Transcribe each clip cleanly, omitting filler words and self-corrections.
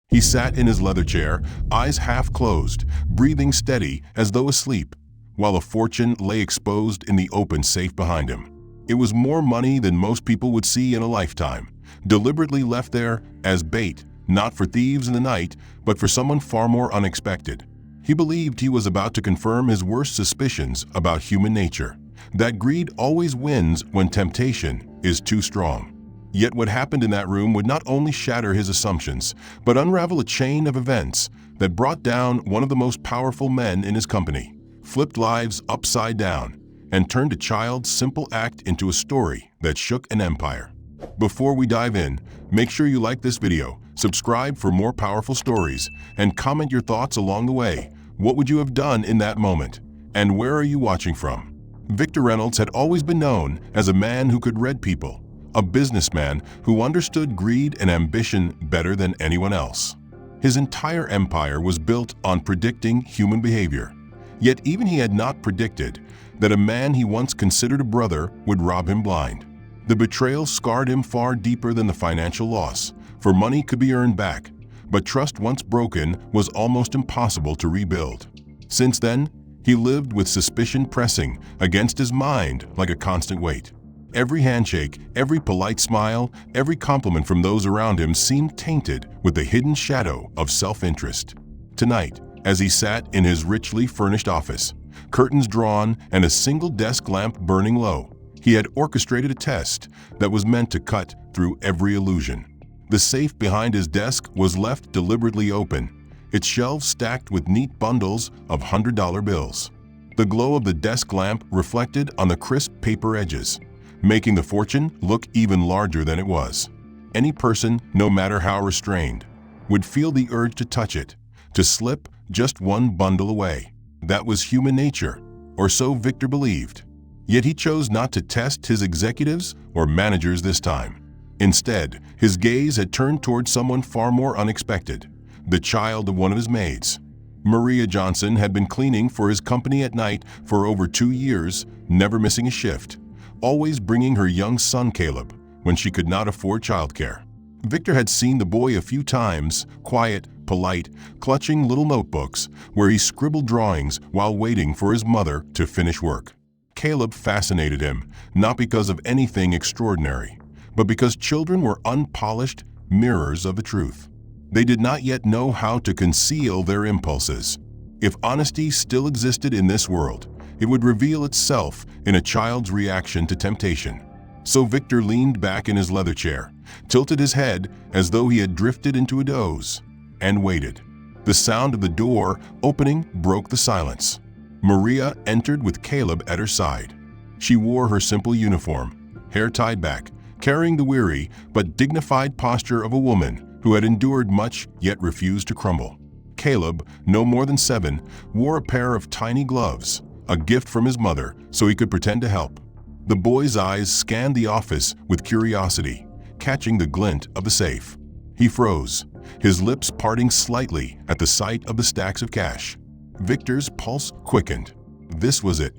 He sat in his leather chair, eyes half closed, breathing steady as though asleep, while a fortune lay exposed in the open safe behind him. It was more money than most people would see in a lifetime, deliberately left there as bait, not for thieves in the night, but for someone far more unexpected. He believed he was about to confirm his worst suspicions about human nature, that greed always wins when temptation is too strong. Yet what happened in that room would not only shatter his assumptions, but unravel a chain of events that brought down one of the most powerful men in his company, flipped lives upside down, and turned a child's simple act into a story that shook an empire. Before we dive in, make sure you like this video, subscribe for more powerful stories, and comment your thoughts along the way. What would you have done in that moment? And where are you watching from? Victor Reynolds had always been known as a man who could read people, a businessman who understood greed and ambition better than anyone else. His entire empire was built on predicting human behavior. Yet even he had not predicted that a man he once considered a brother would rob him blind. The betrayal scarred him far deeper than the financial loss, for money could be earned back, but trust once broken was almost impossible to rebuild. Since then, he lived with suspicion pressing against his mind like a constant weight. Every handshake, every polite smile, every compliment from those around him seemed tainted with the hidden shadow of self-interest. Tonight, as he sat in his richly furnished office, curtains drawn and a single desk lamp burning low, he had orchestrated a test that was meant to cut through every illusion. The safe behind his desk was left deliberately open, its shelves stacked with neat bundles of $100 bills. The glow of the desk lamp reflected on the crisp paper edges, making the fortune look even larger than it was. Any person, no matter how restrained, would feel the urge to touch it, to slip just one bundle away. That was human nature, or so Victor believed. Yet he chose not to test his executives or managers this time. Instead, his gaze had turned toward someone far more unexpected, the child of one of his maids. Maria Johnson had been cleaning for his company at night for over 2 years, never missing a shift, always bringing her young son Caleb when she could not afford childcare. Victor had seen the boy a few times, quiet, polite, clutching little notebooks where he scribbled drawings while waiting for his mother to finish work. Caleb fascinated him, not because of anything extraordinary, but because children were unpolished mirrors of the truth. They did not yet know how to conceal their impulses. If honesty still existed in this world, it would reveal itself in a child's reaction to temptation. So Victor leaned back in his leather chair, tilted his head as though he had drifted into a doze, and waited. The sound of the door opening broke the silence. Maria entered with Caleb at her side. She wore her simple uniform, hair tied back, carrying the weary but dignified posture of a woman who had endured much yet refused to crumble. Caleb, no more than 7, wore a pair of tiny gloves, a gift from his mother, so he could pretend to help. The boy's eyes scanned the office with curiosity, catching the glint of the safe. He froze, his lips parting slightly at the sight of the stacks of cash. Victor's pulse quickened. This was it.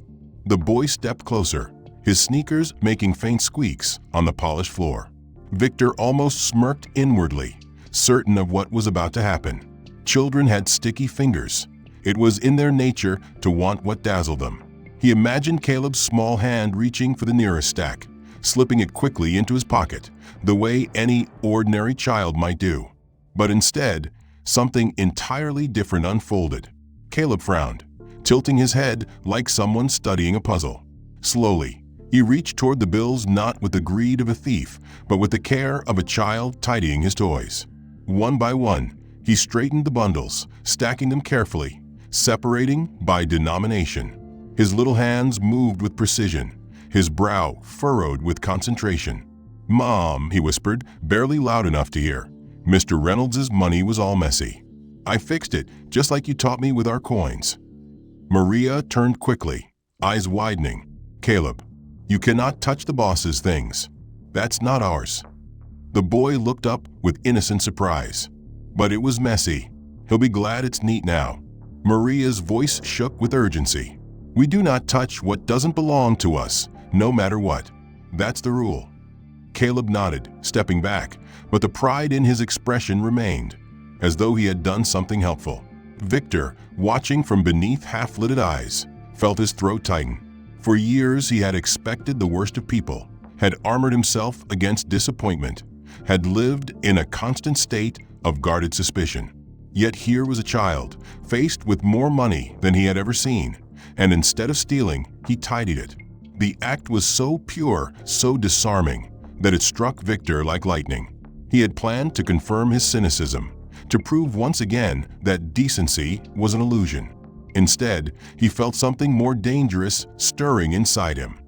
The boy stepped closer, his sneakers making faint squeaks on the polished floor. Victor almost smirked inwardly, certain of what was about to happen. Children had sticky fingers. It was in their nature to want what dazzled them. He imagined Caleb's small hand reaching for the nearest stack, slipping it quickly into his pocket, the way any ordinary child might do. But instead, something entirely different unfolded. Caleb frowned, tilting his head like someone studying a puzzle. Slowly, he reached toward the bills not with the greed of a thief, but with the care of a child tidying his toys. One by one, he straightened the bundles, stacking them carefully, separating by denomination. His little hands moved with precision, his brow furrowed with concentration. "Mom," he whispered, barely loud enough to hear. "Mr. Reynolds's money was all messy. I fixed it, just like you taught me with our coins." Maria turned quickly, eyes widening. "Caleb, you cannot touch the boss's things. That's not ours." The boy looked up with innocent surprise. "But it was messy. He'll be glad it's neat now." Maria's voice shook with urgency. "We do not touch what doesn't belong to us, no matter what. That's the rule." Caleb nodded, stepping back, but the pride in his expression remained. as though he had done something helpful. Victor, watching from beneath half-lidded eyes, felt his throat tighten. For years he had expected the worst of people, had armored himself against disappointment, had lived in a constant state of guarded suspicion. Yet here was a child, faced with more money than he had ever seen, and instead of stealing, he tidied it. The act was so pure, so disarming, that it struck Victor like lightning. He had planned to confirm his cynicism, to prove once again that decency was an illusion. Instead, he felt something more dangerous stirring inside him: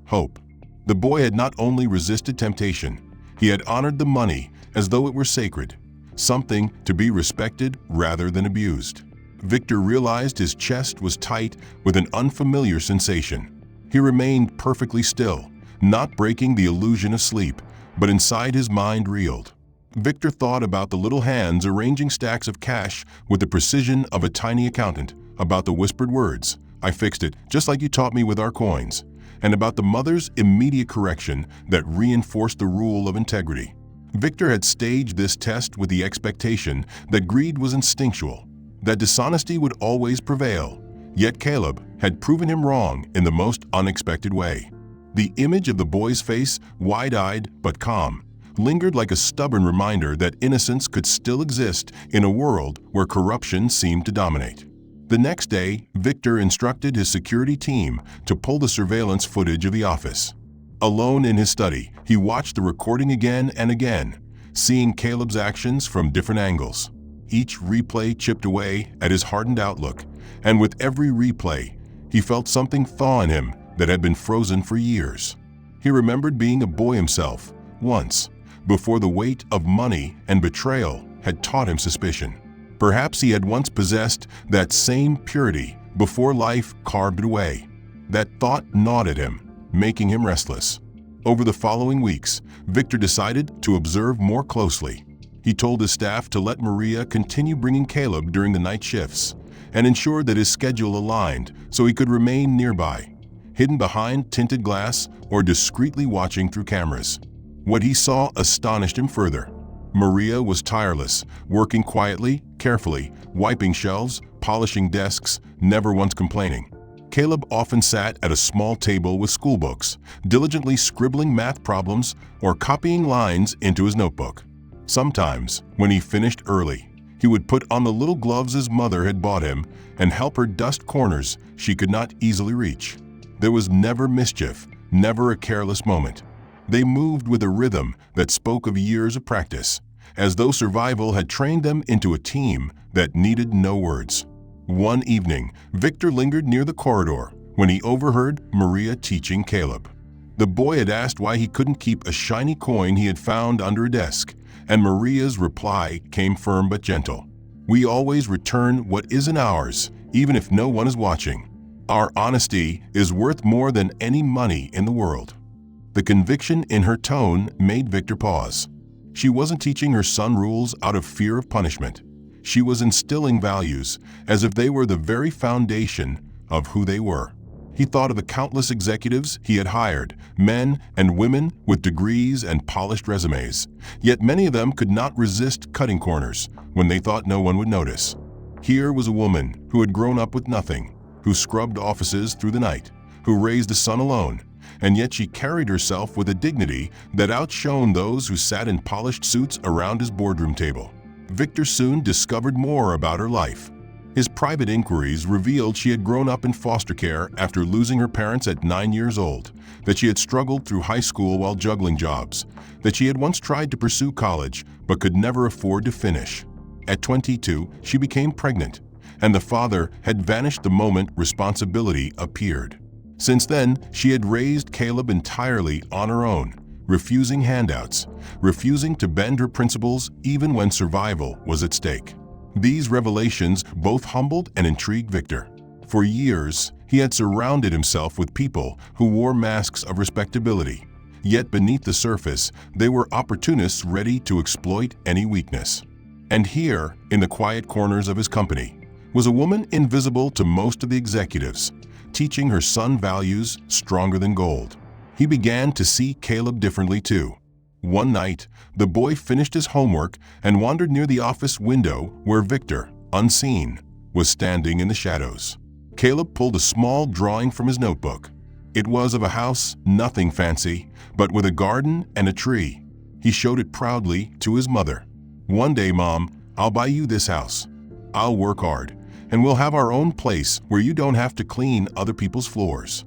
hope. The boy had not only resisted temptation, he had honored the money as though it were sacred, something to be respected rather than abused. Victor realized his chest was tight with an unfamiliar sensation. He remained perfectly still, not breaking the illusion of sleep, but inside his mind reeled. Victor thought about the little hands arranging stacks of cash with the precision of a tiny accountant, about the whispered words, "I fixed it, just like you taught me with our coins," and about the mother's immediate correction that reinforced the rule of integrity. Victor had staged this test with the expectation that greed was instinctual, that dishonesty would always prevail. Yet Caleb had proven him wrong in the most unexpected way. The image of the boy's face, wide-eyed but calm, lingered like a stubborn reminder that innocence could still exist in a world where corruption seemed to dominate. The next day, Victor instructed his security team to pull the surveillance footage of the office. Alone in his study, he watched the recording again and again, seeing Caleb's actions from different angles. Each replay chipped away at his hardened outlook, and with every replay, he felt something thaw in him that had been frozen for years. He remembered being a boy himself, once, before the weight of money and betrayal had taught him suspicion. Perhaps he had once possessed that same purity before life carved it away. That thought gnawed at him, making him restless. Over the following weeks, Victor decided to observe more closely. He told his staff to let Maria continue bringing Caleb during the night shifts, and ensured that his schedule aligned so he could remain nearby, hidden behind tinted glass or discreetly watching through cameras. What he saw astonished him further. Maria was tireless, working quietly, carefully, wiping shelves, polishing desks, never once complaining. Caleb often sat at a small table with schoolbooks, diligently scribbling math problems or copying lines into his notebook. Sometimes, when he finished early, he would put on the little gloves his mother had bought him and help her dust corners she could not easily reach. There was never mischief, never a careless moment. They moved with a rhythm that spoke of years of practice, as though survival had trained them into a team that needed no words. One evening, Victor lingered near the corridor when he overheard Maria teaching Caleb. The boy had asked why he couldn't keep a shiny coin he had found under a desk, and Maria's reply came firm but gentle. "We always return what isn't ours, even if no one is watching. Our honesty is worth more than any money in the world." The conviction in her tone made Victor pause. She wasn't teaching her son rules out of fear of punishment. She was instilling values as if they were the very foundation of who they were. He thought of the countless executives he had hired, men and women with degrees and polished resumes, yet many of them could not resist cutting corners when they thought no one would notice. Here was a woman who had grown up with nothing, who scrubbed offices through the night, who raised a son alone, and yet she carried herself with a dignity that outshone those who sat in polished suits around his boardroom table. Victor soon discovered more about her life. His private inquiries revealed she had grown up in foster care after losing her parents at 9 years old, that she had struggled through high school while juggling jobs, that she had once tried to pursue college but could never afford to finish. At 22, she became pregnant, and the father had vanished the moment responsibility appeared. Since then, she had raised Caleb entirely on her own, refusing handouts, refusing to bend her principles even when survival was at stake. These revelations both humbled and intrigued Victor. For years, he had surrounded himself with people who wore masks of respectability, yet beneath the surface, they were opportunists ready to exploit any weakness. And here, in the quiet corners of his company, was a woman invisible to most of the executives, teaching her son values stronger than gold. He began to see Caleb differently too. One night, the boy finished his homework and wandered near the office window where Victor, unseen, was standing in the shadows. Caleb pulled a small drawing from his notebook. It was of a house, nothing fancy, but with a garden and a tree. He showed it proudly to his mother. "One day, Mom, I'll buy you this house. I'll work hard, and we'll have our own place where you don't have to clean other people's floors."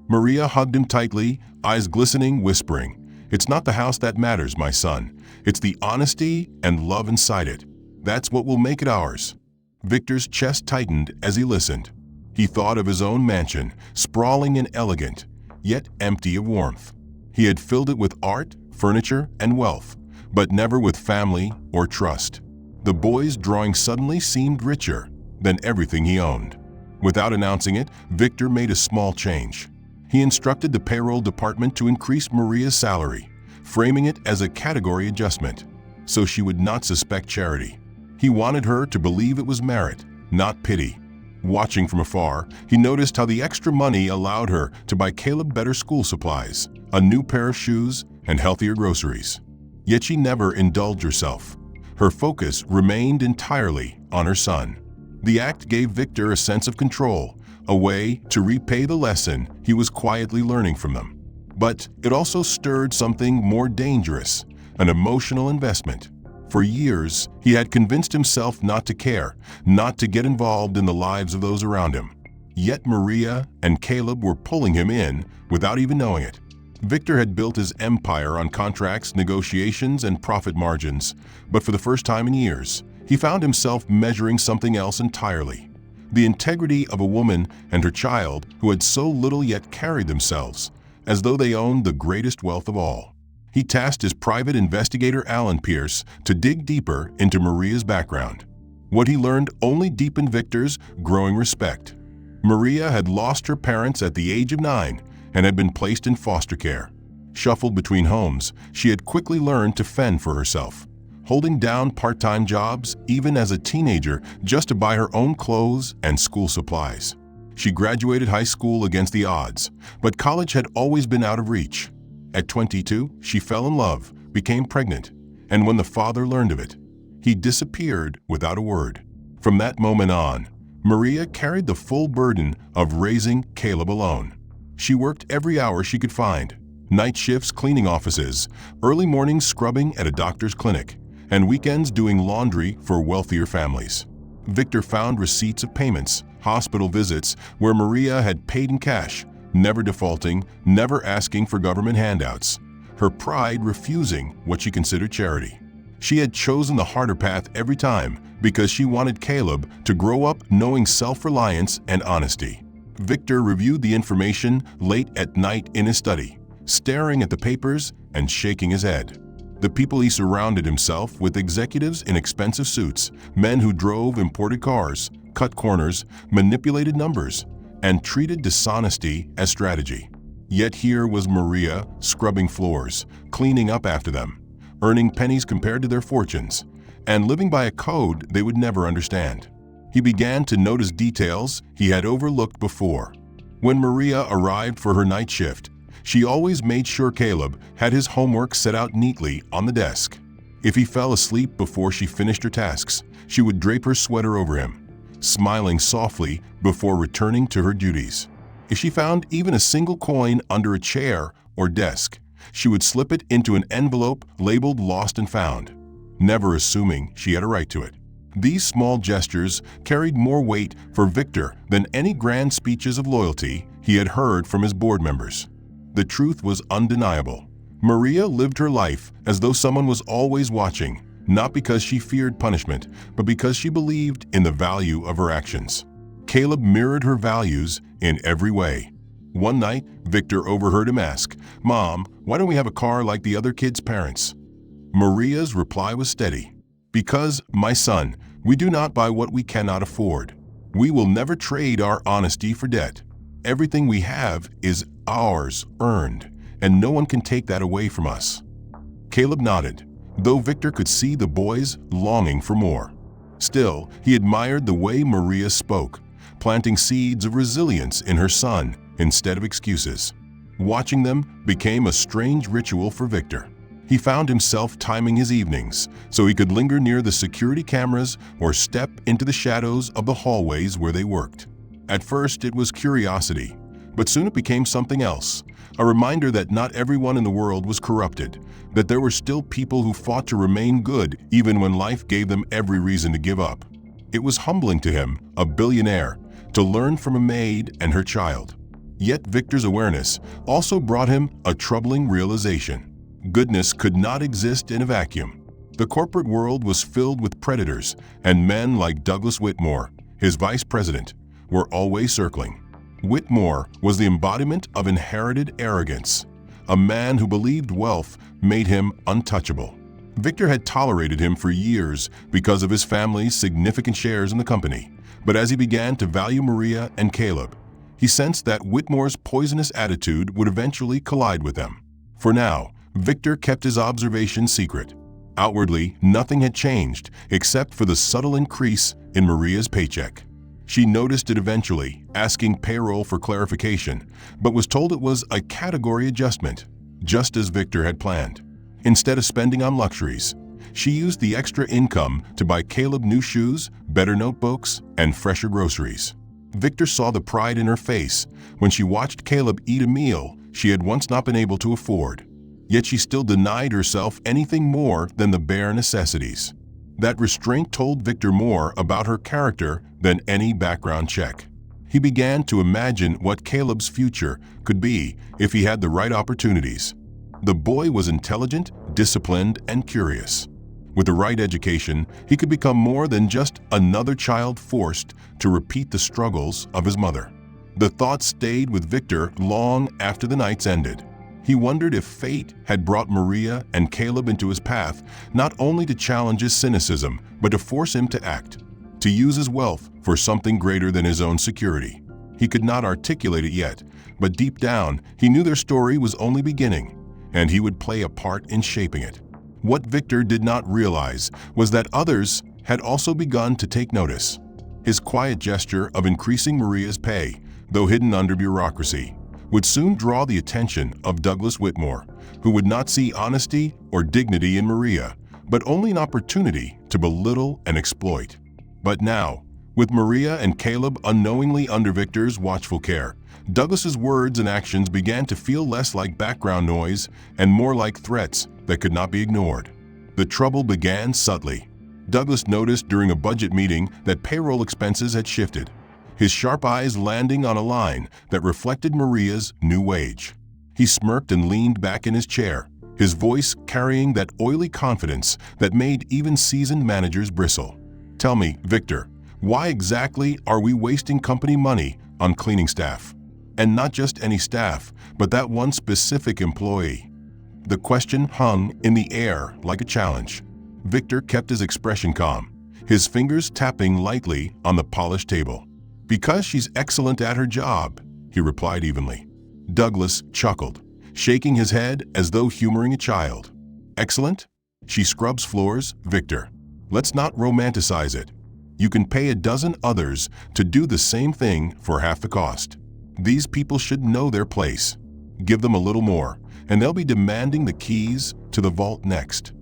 Maria hugged him tightly, eyes glistening, whispering, "It's not the house that matters, my son. It's the honesty and love inside it. That's what will make it ours." Victor's chest tightened as he listened. He thought of his own mansion, sprawling and elegant, yet empty of warmth. He had filled it with art, furniture, and wealth, but never with family or trust. The boy's drawing suddenly seemed richer than everything he owned. Without announcing it, Victor made a small change. He instructed the payroll department to increase Maria's salary, framing it as a category adjustment, so she would not suspect charity. He wanted her to believe it was merit, not pity. Watching from afar, he noticed how the extra money allowed her to buy Caleb better school supplies, a new pair of shoes, and healthier groceries. Yet she never indulged herself. Her focus remained entirely on her son. The act gave Victor a sense of control, a way to repay the lesson he was quietly learning from them. But it also stirred something more dangerous, an emotional investment. For years, he had convinced himself not to care, not to get involved in the lives of those around him. Yet Maria and Caleb were pulling him in without even knowing it. Victor had built his empire on contracts, negotiations, and profit margins, but for the first time in years, he found himself measuring something else entirely: the integrity of a woman and her child who had so little yet carried themselves as though they owned the greatest wealth of all. He tasked his private investigator Alan Pierce to dig deeper into Maria's background. What he learned only deepened Victor's growing respect. Maria had lost her parents at the age of 9 and had been placed in foster care. Shuffled between homes, she had quickly learned to fend for herself, holding down part-time jobs even as a teenager just to buy her own clothes and school supplies. She graduated high school against the odds, but college had always been out of reach. At 22, she fell in love, became pregnant, and when the father learned of it, he disappeared without a word. From that moment on, Maria carried the full burden of raising Caleb alone. She worked every hour she could find, night shifts cleaning offices, early mornings scrubbing at a doctor's clinic, and weekends doing laundry for wealthier families. Victor found receipts of payments, hospital visits where Maria had paid in cash, never defaulting, never asking for government handouts, her pride refusing what she considered charity. She had chosen the harder path every time because she wanted Caleb to grow up knowing self-reliance and honesty. Victor reviewed the information late at night in his study, staring at the papers and shaking his head. The people he surrounded himself with: executives in expensive suits, men who drove imported cars, cut corners, manipulated numbers, and treated dishonesty as strategy. Yet here was Maria scrubbing floors, cleaning up after them, earning pennies compared to their fortunes, and living by a code they would never understand. He began to notice details he had overlooked before. When Maria arrived for her night shift, she always made sure Caleb had his homework set out neatly on the desk. If he fell asleep before she finished her tasks, she would drape her sweater over him, smiling softly before returning to her duties. If she found even a single coin under a chair or desk, she would slip it into an envelope labeled "Lost and Found," never assuming she had a right to it. These small gestures carried more weight for Victor than any grand speeches of loyalty he had heard from his board members. The truth was undeniable. Maria lived her life as though someone was always watching, not because she feared punishment, but because she believed in the value of her actions. Caleb mirrored her values in every way. One night, Victor overheard him ask, "Mom, why don't we have a car like the other kids' parents?" Maria's reply was steady. "Because, my son, we do not buy what we cannot afford. We will never trade our honesty for debt. Everything we have is ours, earned, and no one can take that away from us." Caleb nodded, though Victor could see the boy's longing for more. Still, he admired the way Maria spoke, planting seeds of resilience in her son instead of excuses. Watching them became a strange ritual for Victor. He found himself timing his evenings so he could linger near the security cameras or step into the shadows of the hallways where they worked. At first, it was curiosity, but soon it became something else, a reminder that not everyone in the world was corrupted, that there were still people who fought to remain good even when life gave them every reason to give up. It was humbling to him, a billionaire, to learn from a maid and her child. Yet Victor's awareness also brought him a troubling realization. Goodness could not exist in a vacuum. The corporate world was filled with predators, and men like Douglas Whitmore, his vice president, were always circling. Whitmore was the embodiment of inherited arrogance, a man who believed wealth made him untouchable. Victor had tolerated him for years because of his family's significant shares in the company, but as he began to value Maria and Caleb, he sensed that Whitmore's poisonous attitude would eventually collide with them. For now, Victor kept his observations secret. Outwardly, nothing had changed except for the subtle increase in Maria's paycheck. She noticed it eventually, asking payroll for clarification, but was told it was a category adjustment, just as Victor had planned. Instead of spending on luxuries, she used the extra income to buy Caleb new shoes, better notebooks, and fresher groceries. Victor saw the pride in her face when she watched Caleb eat a meal she had once not been able to afford. Yet she still denied herself anything more than the bare necessities. That restraint told Victor more about her character than any background check. He began to imagine what Caleb's future could be if he had the right opportunities. The boy was intelligent, disciplined, and curious. With the right education, he could become more than just another child forced to repeat the struggles of his mother. The thought stayed with Victor long after the nights ended. He wondered if fate had brought Maria and Caleb into his path, not only to challenge his cynicism, but to force him to act, to use his wealth for something greater than his own security. He could not articulate it yet, but deep down, he knew their story was only beginning, and he would play a part in shaping it. What Victor did not realize was that others had also begun to take notice. His quiet gesture of increasing Maria's pay, though hidden under bureaucracy, would soon draw the attention of Douglas Whitmore, who would not see honesty or dignity in Maria, but only an opportunity to belittle and exploit. But now, with Maria and Caleb unknowingly under Victor's watchful care, Douglas's words and actions began to feel less like background noise and more like threats that could not be ignored. The trouble began subtly. Douglas noticed during a budget meeting that payroll expenses had shifted, his sharp eyes landing on a line that reflected Maria's new wage. He smirked and leaned back in his chair, his voice carrying that oily confidence that made even seasoned managers bristle. "Tell me, Victor, why exactly are we wasting company money on cleaning staff? And not just any staff, but that one specific employee." The question hung in the air like a challenge. Victor kept his expression calm, his fingers tapping lightly on the polished table. "Because she's excellent at her job," he replied evenly. Douglas chuckled, shaking his head as though humoring a child. "Excellent? She scrubs floors, Victor. Let's not romanticize it. You can pay a dozen others to do the same thing for half the cost. These people should know their place. Give them a little more, and they'll be demanding the keys to the vault next."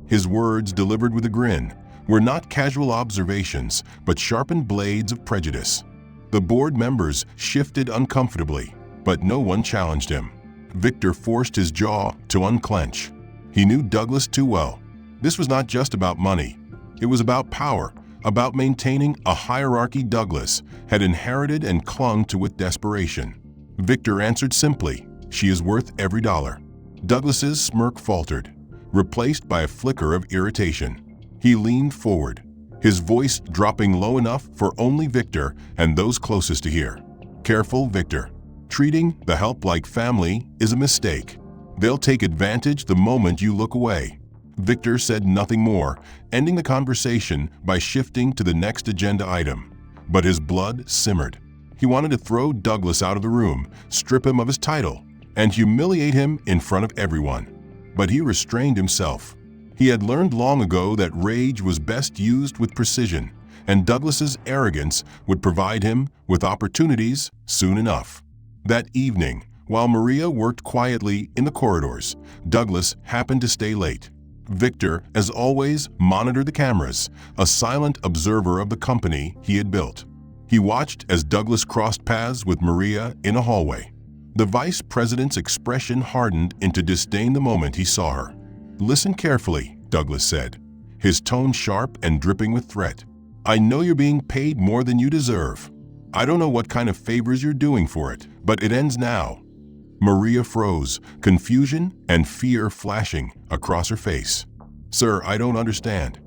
His words, delivered with a grin, were not casual observations, but sharpened blades of prejudice. The board members shifted uncomfortably, but no one challenged him. Victor forced his jaw to unclench. He knew Douglas too well. This was not just about money. It was about power, about maintaining a hierarchy Douglas had inherited and clung to with desperation. Victor answered simply, "She is worth every dollar." Douglas's smirk faltered, replaced by a flicker of irritation. He leaned forward, his voice dropping low enough for only Victor and those closest to hear. "Careful, Victor. Treating the help like family is a mistake. They'll take advantage the moment you look away." Victor said nothing more, ending the conversation by shifting to the next agenda item. But his blood simmered. He wanted to throw Douglas out of the room, strip him of his title, and humiliate him in front of everyone. But he restrained himself. He had learned long ago that rage was best used with precision, and Douglas's arrogance would provide him with opportunities soon enough. That evening, While Maria worked quietly in the corridors, Douglas happened to stay late. Victor, as always, monitored the cameras, a silent observer of the company he had built. He watched as Douglas crossed paths with Maria in a hallway. The vice president's expression hardened into disdain the moment he saw her. "Listen carefully," Douglas said, his tone sharp and dripping with threat. "I know you're being paid more than you deserve. I don't know what kind of favors you're doing for it, but it ends now." Maria froze, confusion and fear flashing across her face. "Sir, I don't understand."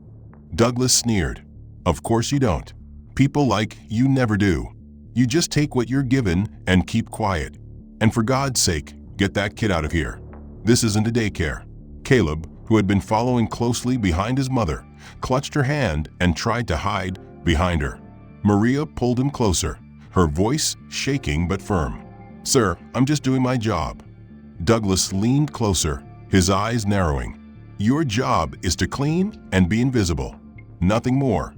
Douglas sneered. "Of course you don't. People like you never do. You just take what you're given and keep quiet. And for God's sake, get that kid out of here. This isn't a daycare." Caleb, who had been following closely behind his mother, clutched her hand and tried to hide behind her. Maria pulled him closer, her voice shaking but firm. "Sir, I'm just doing my job." Douglas leaned closer, his eyes narrowing. "Your job is to clean and be invisible. Nothing more."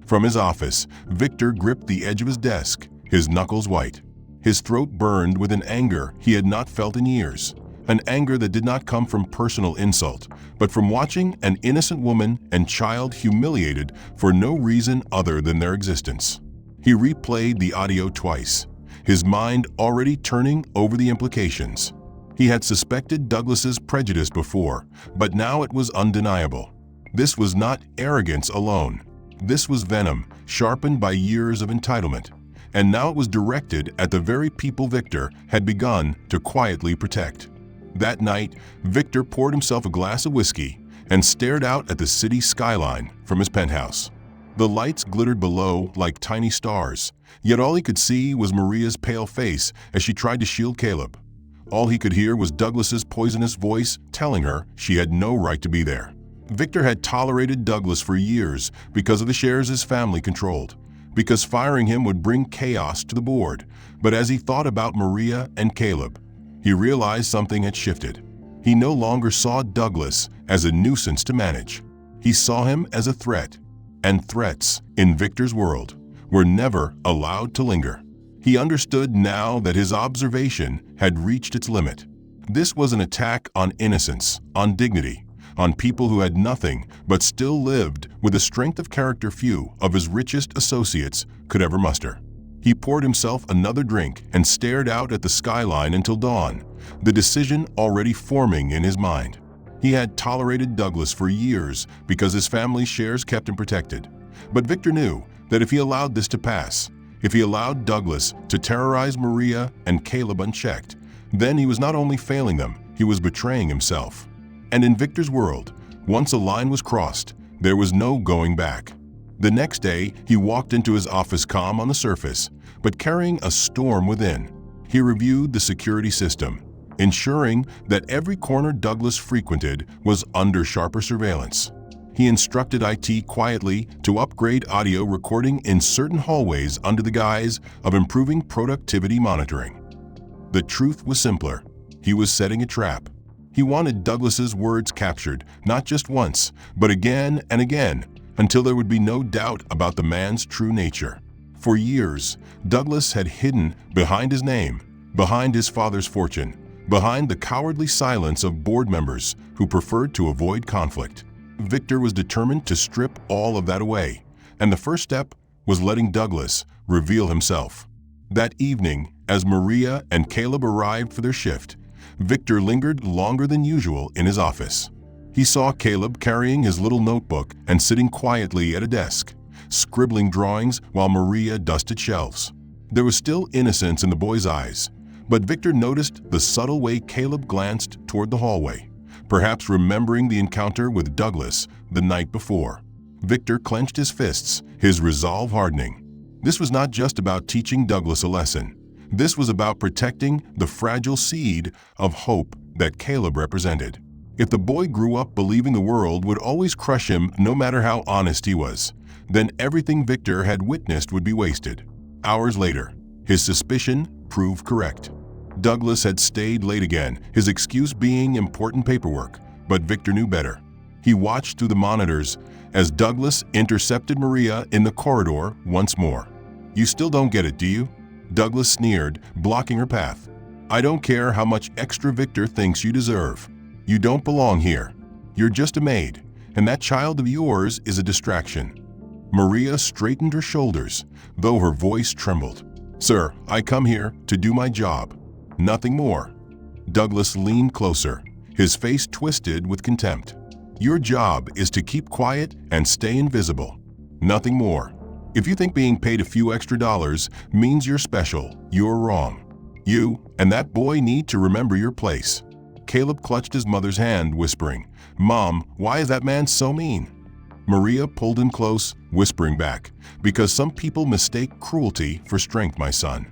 From his office, Victor gripped the edge of his desk, his knuckles white. His throat burned with an anger he had not felt in years, an anger that did not come from personal insult, but from watching an innocent woman and child humiliated for no reason other than their existence. He replayed the audio twice, his mind already turning over the implications. He had suspected Douglas's prejudice before, but now it was undeniable. This was not arrogance alone. This was venom, sharpened by years of entitlement. And now it was directed at the very people Victor had begun to quietly protect. That night, Victor poured himself a glass of whiskey and stared out at the city skyline from his penthouse. The lights glittered below like tiny stars, yet all he could see was Maria's pale face as she tried to shield Caleb. All he could hear was Douglas's poisonous voice telling her she had no right to be there. Victor had tolerated Douglas for years because of the shares his family controlled, because firing him would bring chaos to the board. But as he thought about Maria and Caleb, he realized something had shifted. He no longer saw Douglas as a nuisance to manage. He saw him as a threat. And threats, in Victor's world, were never allowed to linger. He understood now that his observation had reached its limit. This was an attack on innocence, on dignity, on people who had nothing but still lived with the strength of character few of his richest associates could ever muster. He poured himself another drink and stared out at the skyline until dawn, the decision already forming in his mind. He had tolerated Douglas for years because his family's shares kept him protected. But Victor knew that if he allowed this to pass, if he allowed Douglas to terrorize Maria and Caleb unchecked, then he was not only failing them, he was betraying himself. And in Victor's world, once a line was crossed, there was no going back. The next day, he walked into his office calm on the surface, but carrying a storm within. He reviewed the security system, ensuring that every corner Douglas frequented was under sharper surveillance. He instructed IT quietly to upgrade audio recording in certain hallways under the guise of improving productivity monitoring. The truth was simpler. He was setting a trap. He wanted Douglas's words captured, not just once, but again and again, until there would be no doubt about the man's true nature. For years, Douglas had hidden behind his name, behind his father's fortune, behind the cowardly silence of board members who preferred to avoid conflict. Victor was determined to strip all of that away, and the first step was letting Douglas reveal himself. That evening, as Maria and Caleb arrived for their shift, Victor lingered longer than usual in his office. He saw Caleb carrying his little notebook and sitting quietly at a desk, scribbling drawings while Maria dusted shelves. There was still innocence in the boy's eyes, but Victor noticed the subtle way Caleb glanced toward the hallway, perhaps remembering the encounter with Douglas the night before. Victor clenched his fists, his resolve hardening. This was not just about teaching Douglas a lesson. This was about protecting the fragile seed of hope that Caleb represented. If the boy grew up believing the world would always crush him no matter how honest he was, then everything Victor had witnessed would be wasted. Hours later, his suspicion proved correct. Douglas had stayed late again, his excuse being important paperwork, but Victor knew better. He watched through the monitors as Douglas intercepted Maria in the corridor once more. "You still don't get it, do you?" Douglas sneered, blocking her path. I don't care how much extra Victor thinks you deserve. You don't belong here. You're just a maid, and that child of yours is a distraction." Maria straightened her shoulders, though her voice trembled. "Sir, I come here to do my job. Nothing more." Douglas leaned closer, his face twisted with contempt. "Your job is to keep quiet and stay invisible. Nothing more. If you think being paid a few extra dollars means you're special, you're wrong. You and that boy need to remember your place." Caleb clutched his mother's hand, whispering, "Mom, why is that man so mean?" Maria pulled him close, whispering back, "Because some people mistake cruelty for strength, my son."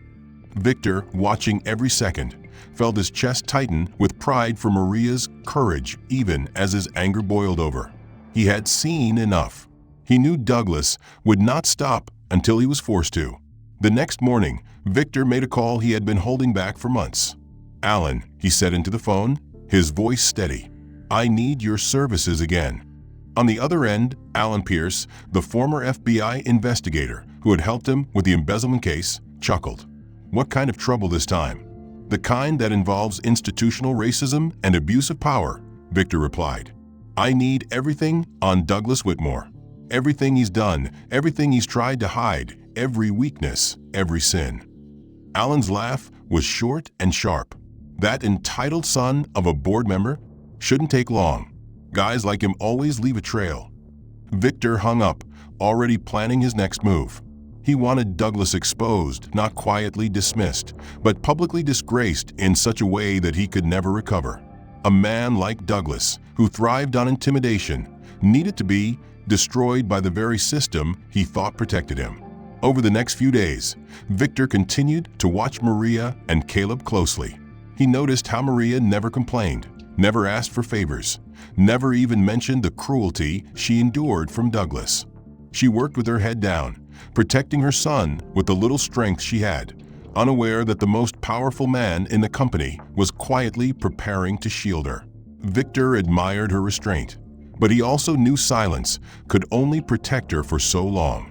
Victor, watching every second, felt his chest tighten with pride for Maria's courage even as his anger boiled over. He had seen enough. He knew Douglas would not stop until he was forced to. The next morning, Victor made a call he had been holding back for months. "Alan," he said into the phone, his voice steady, "I need your services again." On the other end, Alan Pierce, the former FBI investigator who had helped him with the embezzlement case, chuckled. "What kind of trouble this time?" "The kind that involves institutional racism and abuse of power," Victor replied. "I need everything on Douglas Whitmore. Everything he's done, everything he's tried to hide, every weakness, every sin." Alan's laugh was short and sharp. That entitled son of a board member? Shouldn't take long. Guys like him always leave a trail. Victor hung up, already planning his next move. He wanted Douglas exposed, not quietly dismissed, but publicly disgraced in such a way that he could never recover. A man like Douglas, who thrived on intimidation, needed to be destroyed by the very system he thought protected him. Over the next few days, Victor continued to watch Maria and Caleb closely. He noticed how Maria never complained, never asked for favors, never even mentioned the cruelty she endured from Douglas. She worked with her head down, protecting her son with the little strength she had, unaware that the most powerful man in the company was quietly preparing to shield her. Victor admired her restraint, but he also knew silence could only protect her for so long.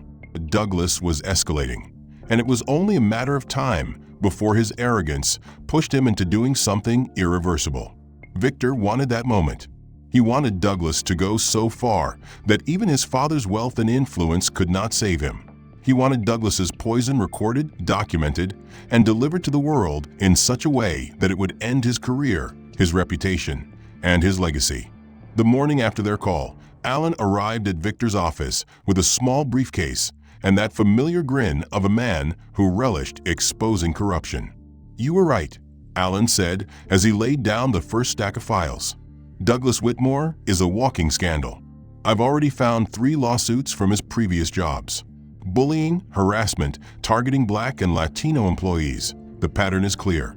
Douglas was escalating, and it was only a matter of time before his arrogance pushed him into doing something irreversible. Victor wanted that moment. He wanted Douglas to go so far that even his father's wealth and influence could not save him. He wanted Douglas's poison recorded, documented, and delivered to the world in such a way that it would end his career, his reputation, and his legacy. The morning after their call, Alan arrived at Victor's office with a small briefcase and that familiar grin of a man who relished exposing corruption. "You were right," Alan said as he laid down the first stack of files. "Douglas Whitmore is a walking scandal. I've already found 3 lawsuits from his previous jobs. Bullying, harassment, targeting Black and Latino employees. The pattern is clear.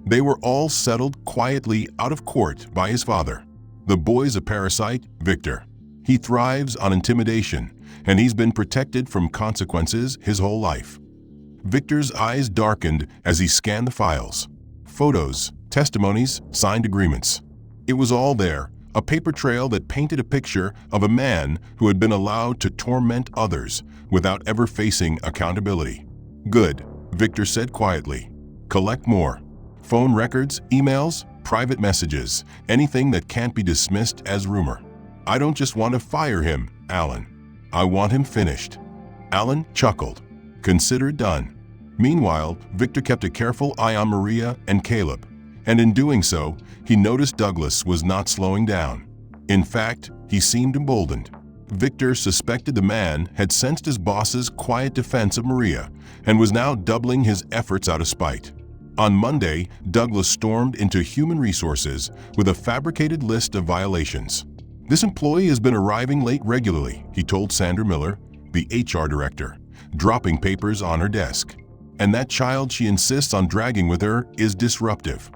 They were all settled quietly out of court by his father. The boy's a parasite, Victor. He thrives on intimidation, and he's been protected from consequences his whole life." Victor's eyes darkened as he scanned the files. Photos, testimonies, signed agreements. It was all there, a paper trail that painted a picture of a man who had been allowed to torment others without ever facing accountability. "Good," Victor said quietly. "Collect more. Phone records, emails, private messages, anything that can't be dismissed as rumor. I don't just want to fire him, Alan. I want him finished." Alan chuckled. "Consider it done." Meanwhile, Victor kept a careful eye on Maria and Caleb, and in doing so, he noticed Douglas was not slowing down. In fact, he seemed emboldened. Victor suspected the man had sensed his boss's quiet defense of Maria and was now doubling his efforts out of spite. On Monday, Douglas stormed into Human Resources with a fabricated list of violations. "This employee has been arriving late regularly," he told Sandra Miller, the HR director, dropping papers on her desk. "And that child she insists on dragging with her is disruptive."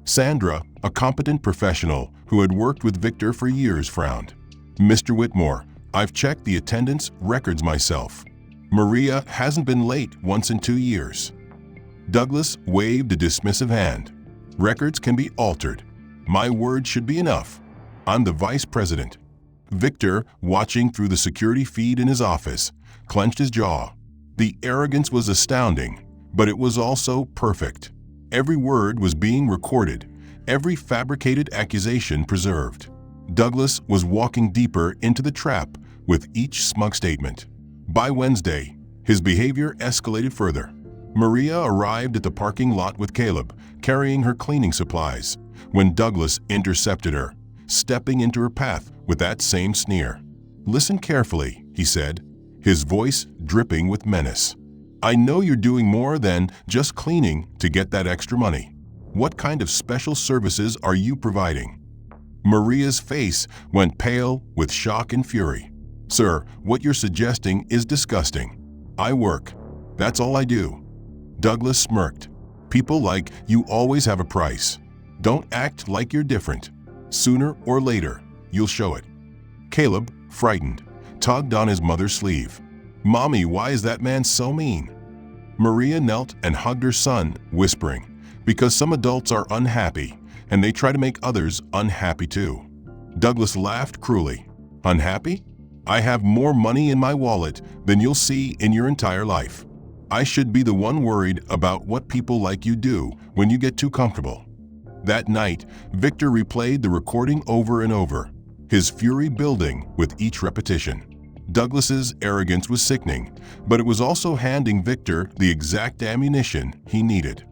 Sandra, a competent professional who had worked with Victor for years, frowned. "Mr. Whitmore, I've checked the attendance records myself. Maria hasn't been late once in 2 years." Douglas waved a dismissive hand. "Records can be altered. My word should be enough. I'm the vice president." Victor, watching through the security feed in his office, clenched his jaw. The arrogance was astounding, but it was also perfect. Every word was being recorded, every fabricated accusation preserved. Douglas was walking deeper into the trap with each smug statement. By Wednesday, his behavior escalated further. Maria arrived at the parking lot with Caleb, carrying her cleaning supplies, when Douglas intercepted her, stepping into her path with that same sneer. "Listen carefully," he said, his voice dripping with menace. "I know you're doing more than just cleaning to get that extra money. What kind of special services are you providing?" Maria's face went pale with shock and fury. "Sir, what you're suggesting is disgusting. I work. That's all I do." Douglas smirked. "People like you always have a price. Don't act like you're different. Sooner or later, you'll show it." Caleb, frightened, tugged on his mother's sleeve. "Mommy, why is that man so mean?" Maria knelt and hugged her son, whispering, "Because some adults are unhappy, and they try to make others unhappy too." Douglas laughed cruelly. "Unhappy? I have more money in my wallet than you'll see in your entire life. I should be the one worried about what people like you do when you get too comfortable." That night, Victor replayed the recording over and over, his fury building with each repetition. Douglas's arrogance was sickening, but it was also handing Victor the exact ammunition he needed.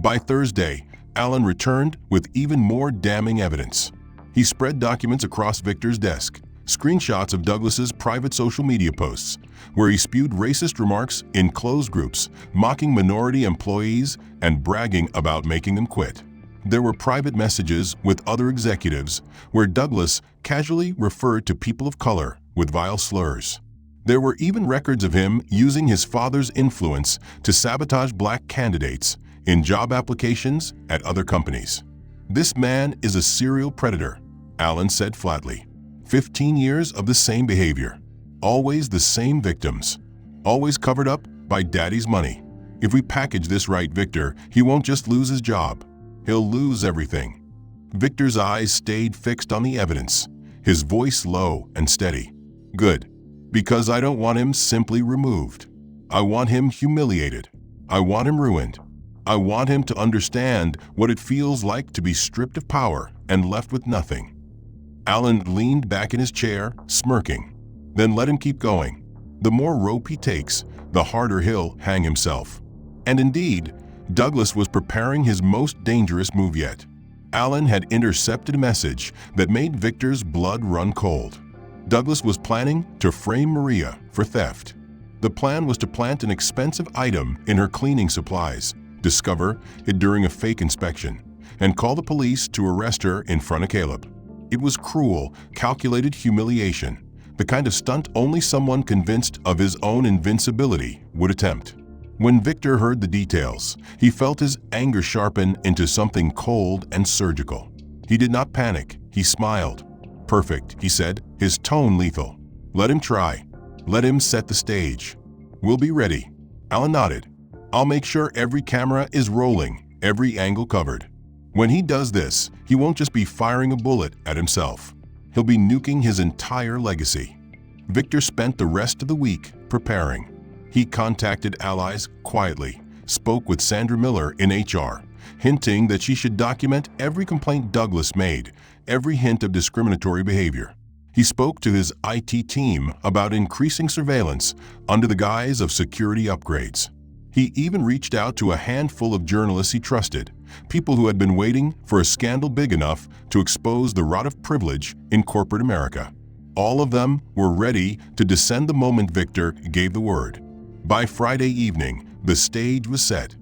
By Thursday, Alan returned with even more damning evidence. He spread documents across Victor's desk, screenshots of Douglas's private social media posts, where he spewed racist remarks in closed groups, mocking minority employees and bragging about making them quit. There were private messages with other executives where Douglas casually referred to people of color with vile slurs. There were even records of him using his father's influence to sabotage black candidates in job applications at other companies. "This man is a serial predator," Alan said flatly. 15 years of the same behavior. Always the same victims. Always covered up by daddy's money. If we package this right, Victor, he won't just lose his job. He'll lose everything. Victor's eyes stayed fixed on the evidence, his voice low and steady. "Good, because I don't want him simply removed. I want him humiliated. I want him ruined. I want him to understand what it feels like to be stripped of power and left with nothing." Alan leaned back in his chair, smirking. "Then let him keep going. The more rope he takes, the harder he'll hang himself." And indeed, Douglas was preparing his most dangerous move yet. Alan had intercepted a message that made Victor's blood run cold. Douglas was planning to frame Maria for theft. The plan was to plant an expensive item in her cleaning supplies, discover it during a fake inspection, and call the police to arrest her in front of Caleb. It was cruel, calculated humiliation, the kind of stunt only someone convinced of his own invincibility would attempt. When Victor heard the details, he felt his anger sharpen into something cold and surgical. He did not panic, he smiled. "Perfect," he said, his tone lethal. "Let him try. Let him set the stage. We'll be ready." Alan nodded. "I'll make sure every camera is rolling, every angle covered. When he does this, he won't just be firing a bullet at himself. He'll be nuking his entire legacy." Victor spent the rest of the week preparing. He contacted allies quietly, spoke with Sandra Miller in HR, hinting that she should document every complaint Douglas made, every hint of discriminatory behavior. He spoke to his IT team about increasing surveillance under the guise of security upgrades. He even reached out to a handful of journalists he trusted, people who had been waiting for a scandal big enough to expose the rot of privilege in corporate America. All of them were ready to descend the moment Victor gave the word. By Friday evening, the stage was set.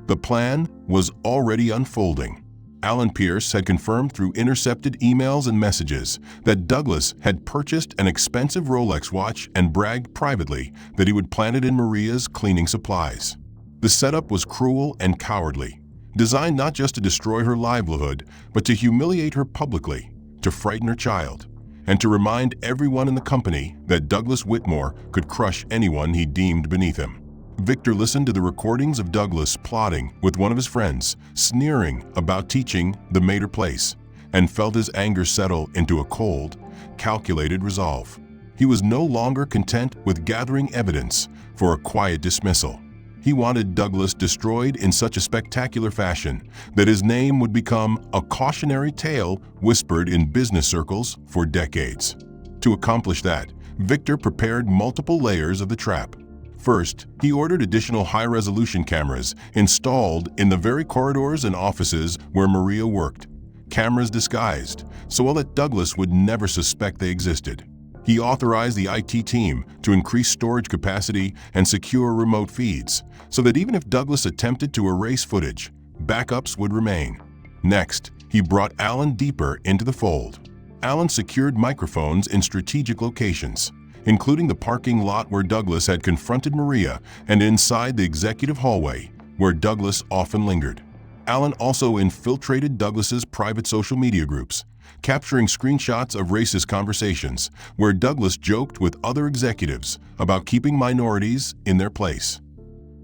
The plan was already unfolding. Alan Pierce had confirmed through intercepted emails and messages that Douglas had purchased an expensive Rolex watch and bragged privately that he would plant it in Maria's cleaning supplies. The setup was cruel and cowardly, designed not just to destroy her livelihood, but to humiliate her publicly, to frighten her child, and to remind everyone in the company that Douglas Whitmore could crush anyone he deemed beneath him. Victor listened to the recordings of Douglas plotting with one of his friends, sneering about teaching the Maid place, and felt his anger settle into a cold, calculated resolve. He was no longer content with gathering evidence for a quiet dismissal. He wanted Douglas destroyed in such a spectacular fashion that his name would become a cautionary tale whispered in business circles for decades. To accomplish that, Victor prepared multiple layers of the trap. First, he ordered additional high-resolution cameras installed in the very corridors and offices where Maria worked. Cameras disguised, so that Douglas would never suspect they existed. He authorized the IT team to increase storage capacity and secure remote feeds, so that even if Douglas attempted to erase footage, backups would remain. Next, he brought Alan deeper into the fold. Alan secured microphones in strategic locations, including the parking lot where Douglas had confronted Maria and inside the executive hallway, where Douglas often lingered. Alan also infiltrated Douglas's private social media groups, capturing screenshots of racist conversations where Douglas joked with other executives about keeping minorities in their place.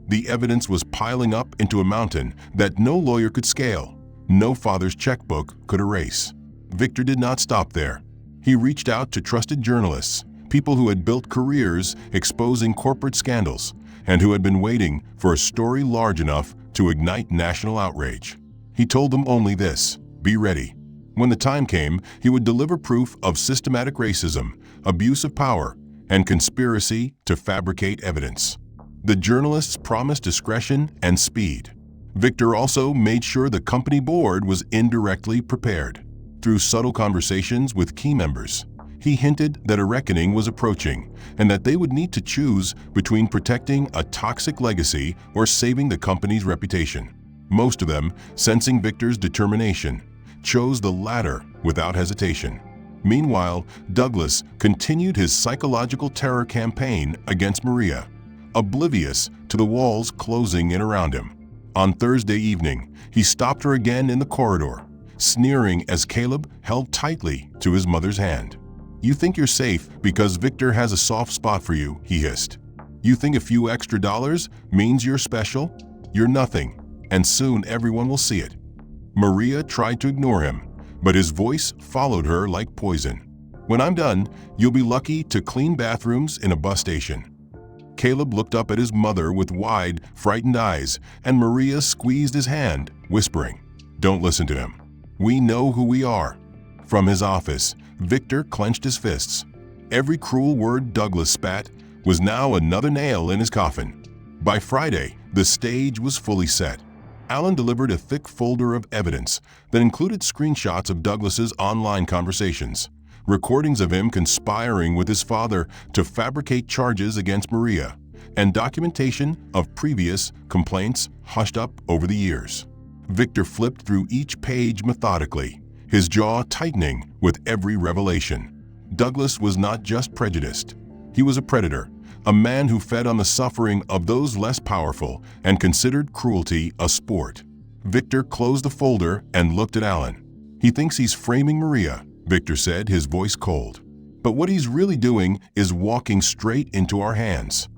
The evidence was piling up into a mountain that no lawyer could scale, no father's checkbook could erase. Victor did not stop there. He reached out to trusted journalists, people who had built careers exposing corporate scandals and who had been waiting for a story large enough to ignite national outrage. He told them only this: be ready. When the time came, he would deliver proof of systematic racism, abuse of power, and conspiracy to fabricate evidence. The journalists promised discretion and speed. Victor also made sure the company board was indirectly prepared. Through subtle conversations with key members, he hinted that a reckoning was approaching and that they would need to choose between protecting a toxic legacy or saving the company's reputation. Most of them, sensing Victor's determination, chose the latter without hesitation. Meanwhile, Douglas continued his psychological terror campaign against Maria, oblivious to the walls closing in around him. On Thursday evening, he stopped her again in the corridor, sneering as Caleb held tightly to his mother's hand. "You think you're safe because Victor has a soft spot for you," he hissed. "You think a few extra dollars means you're special? You're nothing, and soon everyone will see it." Maria tried to ignore him, but his voice followed her like poison. "When I'm done, you'll be lucky to clean bathrooms in a bus station." Caleb looked up at his mother with wide, frightened eyes, and Maria squeezed his hand, whispering, "Don't listen to him. We know who we are." From his office, Victor clenched his fists. Every cruel word Douglas spat was now another nail in his coffin. By Friday, the stage was fully set. Alan delivered a thick folder of evidence that included screenshots of Douglas's online conversations, recordings of him conspiring with his father to fabricate charges against Maria, and documentation of previous complaints hushed up over the years. Victor flipped through each page methodically, his jaw tightening with every revelation. Douglas was not just prejudiced. He was a predator, a man who fed on the suffering of those less powerful and considered cruelty a sport. Victor closed the folder and looked at Alan. "He thinks he's framing Maria," Victor said, his voice cold. "But what he's really doing is walking straight into our hands."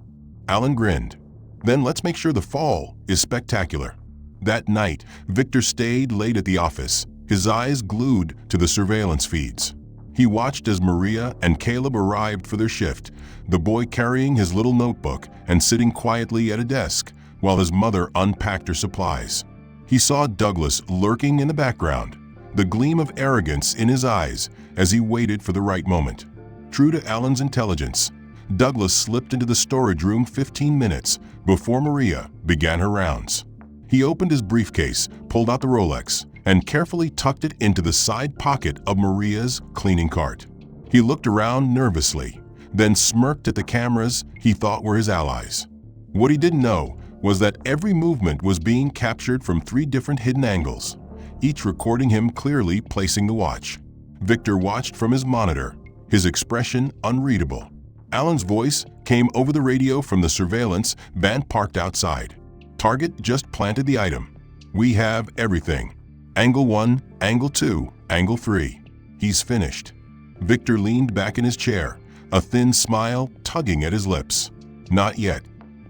Alan grinned. "Then let's make sure the fall is spectacular." That night, Victor stayed late at the office, his eyes glued to the surveillance feeds. He watched as Maria and Caleb arrived for their shift, the boy carrying his little notebook and sitting quietly at a desk while his mother unpacked her supplies. He saw Douglas lurking in the background, the gleam of arrogance in his eyes as he waited for the right moment. True to Alan's intelligence, Douglas slipped into the storage room 15 minutes before Maria began her rounds. He opened his briefcase, pulled out the Rolex, and carefully tucked it into the side pocket of Maria's cleaning cart. He looked around nervously, then smirked at the cameras he thought were his allies. What he didn't know was that every movement was being captured from 3 different hidden angles, each recording him clearly placing the watch. Victor watched from his monitor, his expression unreadable. Alan's voice came over the radio from the surveillance van parked outside. "Target just planted the item. We have everything. Angle 1, Angle 2, Angle 3. He's finished." Victor leaned back in his chair, a thin smile tugging at his lips. "Not yet.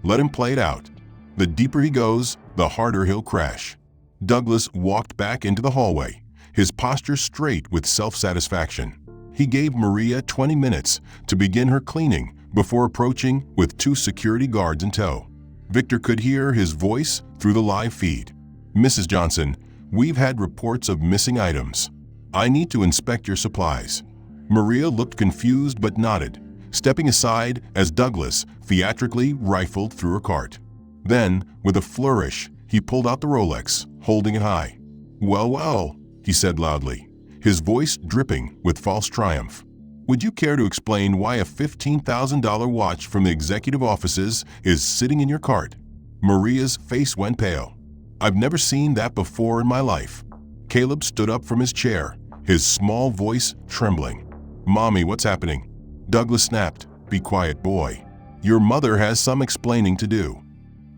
Let him play it out. The deeper he goes, the harder he'll crash." Douglas walked back into the hallway, his posture straight with self-satisfaction. He gave Maria 20 minutes to begin her cleaning before approaching with 2 security guards in tow. Victor could hear his voice through the live feed. "Mrs. Johnson, we've had reports of missing items. I need to inspect your supplies." Maria looked confused but nodded, stepping aside as Douglas theatrically rifled through her cart. Then, with a flourish, he pulled out the Rolex, holding it high. "Well, well," he said loudly, his voice dripping with false triumph. "Would you care to explain why a $15,000 watch from the executive offices is sitting in your cart?" Maria's face went pale. "I've never seen that before in my life." Caleb stood up from his chair, his small voice trembling. "Mommy, what's happening?" Douglas snapped. "Be quiet, boy. Your mother has some explaining to do."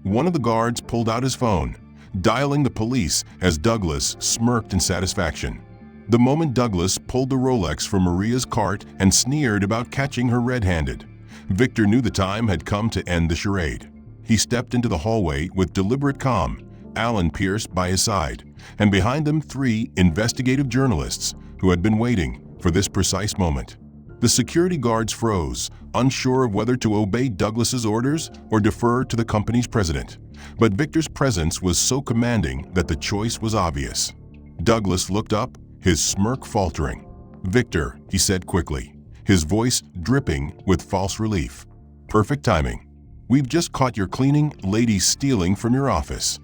One of the guards pulled out his phone, dialing the police as Douglas smirked in satisfaction. The moment Douglas pulled the Rolex from Maria's cart and sneered about catching her red-handed, Victor knew the time had come to end the charade. He stepped into the hallway with deliberate calm, Alan Pierce by his side, and behind them 3 investigative journalists who had been waiting for this precise moment. The security guards froze, unsure of whether to obey Douglas's orders or defer to the company's president. But Victor's presence was so commanding that the choice was obvious. Douglas looked up, his smirk faltering. "Victor," he said quickly, his voice dripping with false relief. "Perfect timing. We've just caught your cleaning lady stealing from your office."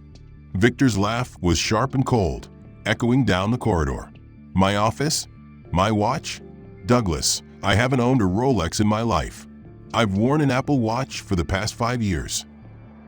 Victor's laugh was sharp and cold, echoing down the corridor. "My office? My watch? Douglas, I haven't owned a Rolex in my life. I've worn an Apple Watch for the past 5 years."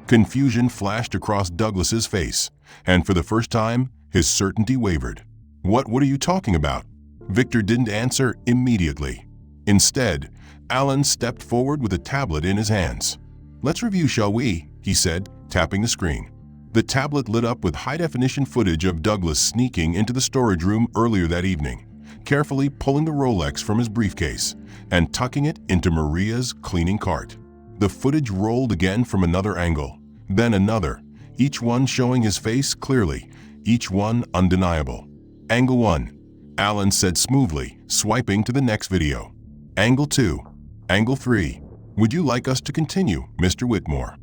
Confusion flashed across Douglas's face, and for the first time, his certainty wavered. What are you talking about?" Victor didn't answer immediately. Instead, Alan stepped forward with a tablet in his hands. "Let's review, shall we?" he said, tapping the screen. The tablet lit up with high-definition footage of Douglas sneaking into the storage room earlier that evening, carefully pulling the Rolex from his briefcase and tucking it into Maria's cleaning cart. The footage rolled again from another angle, then another, each one showing his face clearly, each one undeniable. "Angle 1, Alan said smoothly, swiping to the next video. "Angle 2, Angle 3. Would you like us to continue, Mr. Whitmore?"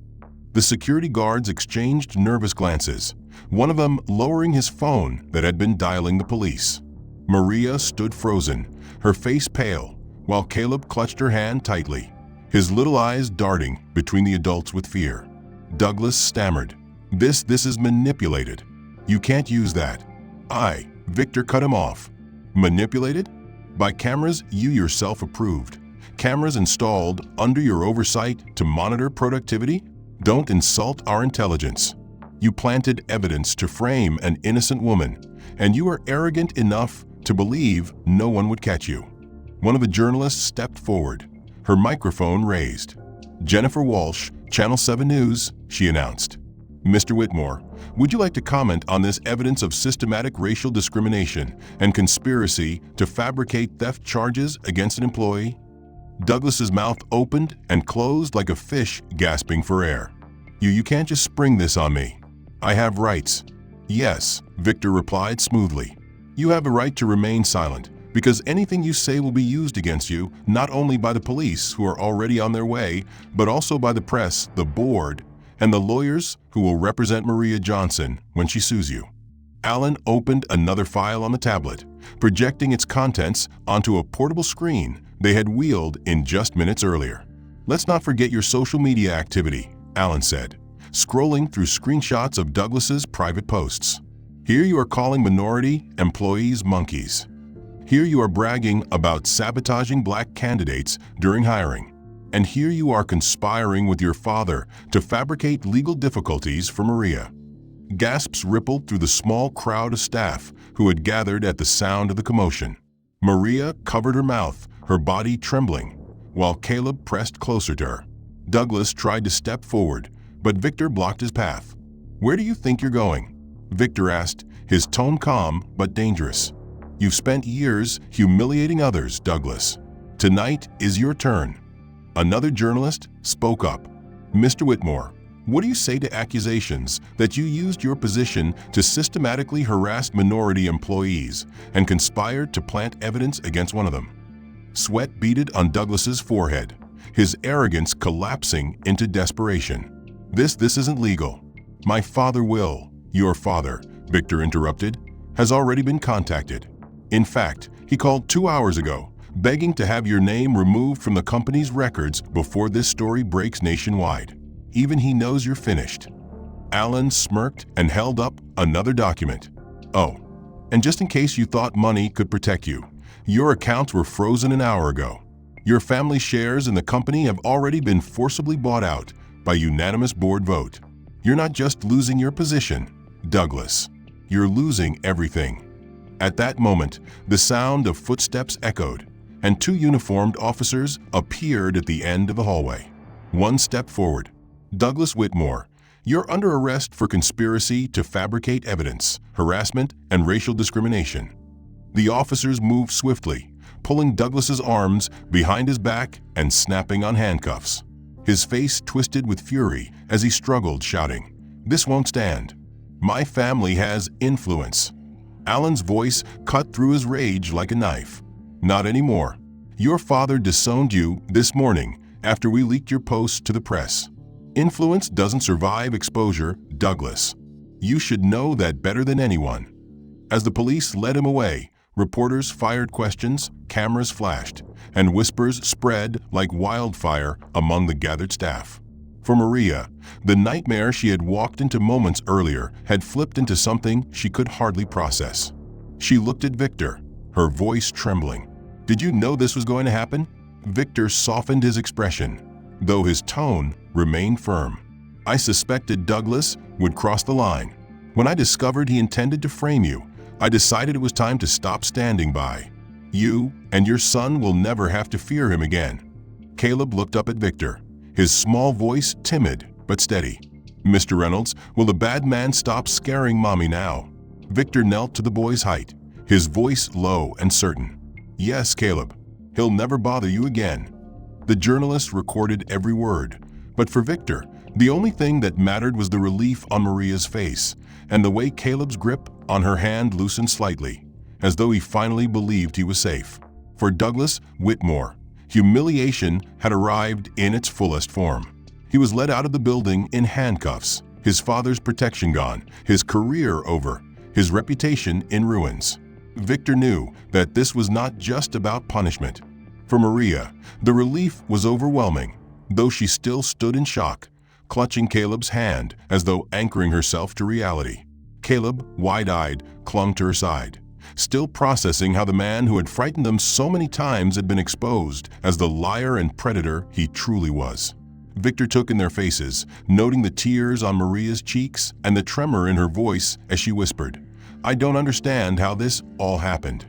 The security guards exchanged nervous glances, one of them lowering his phone that had been dialing the police. Maria stood frozen, her face pale, while Caleb clutched her hand tightly, his little eyes darting between the adults with fear. Douglas stammered, This is manipulated. You can't use that." Victor cut him off. "Manipulated? By cameras you yourself approved. Cameras installed under your oversight to monitor productivity? Don't insult our intelligence. You planted evidence to frame an innocent woman, and you are arrogant enough to believe no one would catch you." One of the journalists stepped forward, her microphone raised. "Jennifer Walsh, Channel 7 News," she announced. "Mr. Whitmore, would you like to comment on this evidence of systematic racial discrimination and conspiracy to fabricate theft charges against an employee?" Douglas's mouth opened and closed like a fish gasping for air. You can't just spring this on me. I have rights." "Yes," Victor replied smoothly. "You have a right to remain silent, because anything you say will be used against you, not only by the police, who are already on their way, but also by the press, the board, and the lawyers who will represent Maria Johnson when she sues you." Alan opened another file on the tablet, projecting its contents onto a portable screen they had wheeled in just minutes earlier. "Let's not forget your social media activity," Alan said, scrolling through screenshots of Douglas's private posts. "Here you are calling minority employees monkeys. Here you are bragging about sabotaging black candidates during hiring. And here you are conspiring with your father to fabricate legal difficulties for Maria." Gasps rippled through the small crowd of staff who had gathered at the sound of the commotion. Maria covered her mouth, her body trembling, while Caleb pressed closer to her. Douglas tried to step forward, but Victor blocked his path. "Where do you think you're going?" Victor asked, his tone calm but dangerous. "You've spent years humiliating others, Douglas. Tonight is your turn." Another journalist spoke up. "Mr. Whitmore, what do you say to accusations that you used your position to systematically harass minority employees and conspired to plant evidence against one of them?" Sweat beaded on Douglas's forehead, his arrogance collapsing into desperation. This isn't legal. My father will. Your father, Victor interrupted, has already been contacted. In fact, he called 2 hours ago, begging to have your name removed from the company's records before this story breaks nationwide. Even he knows you're finished. Alan smirked and held up another document. Oh, and just in case you thought money could protect you, your accounts were frozen an hour ago. Your family shares in the company have already been forcibly bought out by unanimous board vote. You're not just losing your position, Douglas. You're losing everything. At that moment, the sound of footsteps echoed, and 2 uniformed officers appeared at the end of the hallway. One step forward. Douglas Whitmore, you're under arrest for conspiracy to fabricate evidence, harassment, and racial discrimination. The officers moved swiftly, pulling Douglas's arms behind his back and snapping on handcuffs. His face twisted with fury as he struggled, shouting, "This won't stand. My family has influence." Alan's voice cut through his rage like a knife. "Not anymore. Your father disowned you this morning after we leaked your posts to the press. Influence doesn't survive exposure, Douglas. You should know that better than anyone." As the police led him away, reporters fired questions, cameras flashed, and whispers spread like wildfire among the gathered staff. For Maria, the nightmare she had walked into moments earlier had flipped into something she could hardly process. She looked at Victor, her voice trembling. "Did you know this was going to happen?" Victor softened his expression, though his tone remained firm. "I suspected Douglas would cross the line. When I discovered he intended to frame you, I decided it was time to stop standing by. You and your son will never have to fear him again." Caleb looked up at Victor, his small voice timid but steady. "Mr. Reynolds, will the bad man stop scaring Mommy now?" Victor knelt to the boy's height, his voice low and certain. "Yes, Caleb. He'll never bother you again." The journalist recorded every word, but for Victor, the only thing that mattered was the relief on Maria's face and the way Caleb's grip on her hand loosened slightly, as though he finally believed he was safe. For Douglas Whitmore, humiliation had arrived in its fullest form. He was led out of the building in handcuffs, his father's protection gone, his career over, his reputation in ruins. Victor knew that this was not just about punishment. For Maria, the relief was overwhelming, though she still stood in shock, clutching Caleb's hand as though anchoring herself to reality. Caleb, wide-eyed, clung to her side, still processing how the man who had frightened them so many times had been exposed as the liar and predator he truly was. Victor took in their faces, noting the tears on Maria's cheeks and the tremor in her voice as she whispered, "I don't understand how this all happened."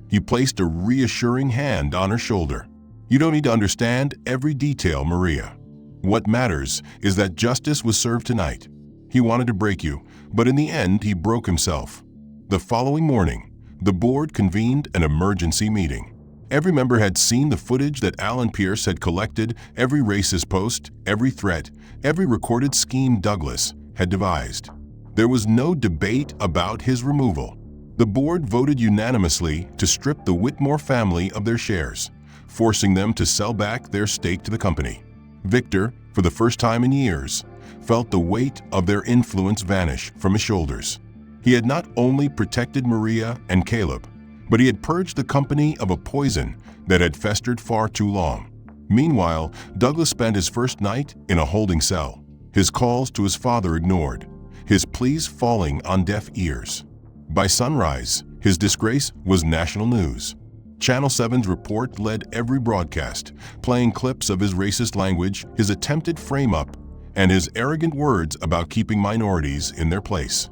He placed a reassuring hand on her shoulder. "You don't need to understand every detail, Maria. What matters is that justice was served tonight. He wanted to break you, but in the end he broke himself." The following morning, the board convened an emergency meeting. Every member had seen the footage that Alan Pierce had collected, every racist post, every threat, every recorded scheme Douglas had devised. There was no debate about his removal. The board voted unanimously to strip the Whitmore family of their shares, forcing them to sell back their stake to the company. Victor, for the first time in years, felt the weight of their influence vanish from his shoulders. He had not only protected Maria and Caleb, but he had purged the company of a poison that had festered far too long. Meanwhile, Douglas spent his first night in a holding cell, his calls to his father ignored, his pleas falling on deaf ears. By sunrise, his disgrace was national news. Channel 7's report led every broadcast, playing clips of his racist language, his attempted frame-up, and his arrogant words about keeping minorities in their place.